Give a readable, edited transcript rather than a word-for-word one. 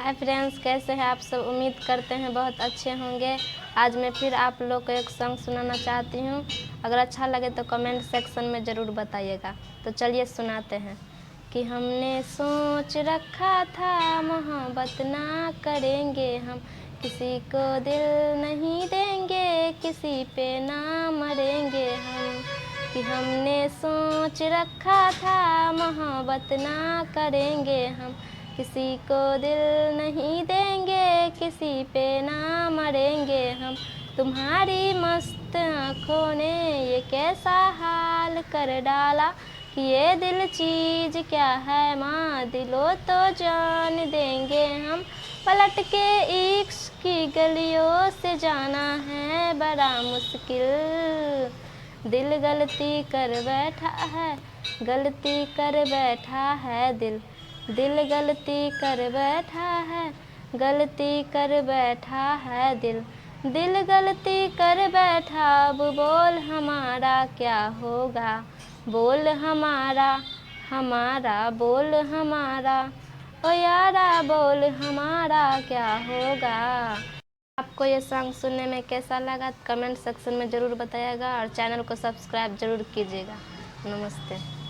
Hi friends, कैसे हैं आप सब। उम्मीद करते हैं बहुत अच्छे होंगे। आज मैं फिर आप लोग को एक सॉन्ग सुनाना चाहती हूँ। अगर अच्छा लगे तो कमेंट सेक्शन में ज़रूर बताइएगा। तो चलिए सुनाते हैं। कि हमने सोच रखा था मोहब्बत ना करेंगे हम, किसी को दिल नहीं देंगे, किसी पे ना मरेंगे हम। कि हमने सोच रखा था मोहब्बत ना करेंगे हम, किसी को दिल नहीं देंगे, किसी पे ना मरेंगे हम। तुम्हारी मस्त आँखों ने ये कैसा हाल कर डाला, कि ये दिल चीज़ क्या है माँ, दिलो तो जान देंगे हम। पलट के इश्क की गलियों से जाना है बड़ा मुश्किल, दिल गलती कर बैठा है, गलती कर बैठा है दिल। दिल गलती कर बैठा है, गलती कर बैठा है दिल। दिल गलती कर बैठा, अब बोल हमारा क्या होगा। बोल हमारा, हमारा बोल हमारा, ओ यारा बोल हमारा क्या होगा। आपको ये सॉन्ग सुनने में कैसा लगा कमेंट सेक्शन में ज़रूर बताइएगा और चैनल को सब्सक्राइब ज़रूर कीजिएगा। नमस्ते।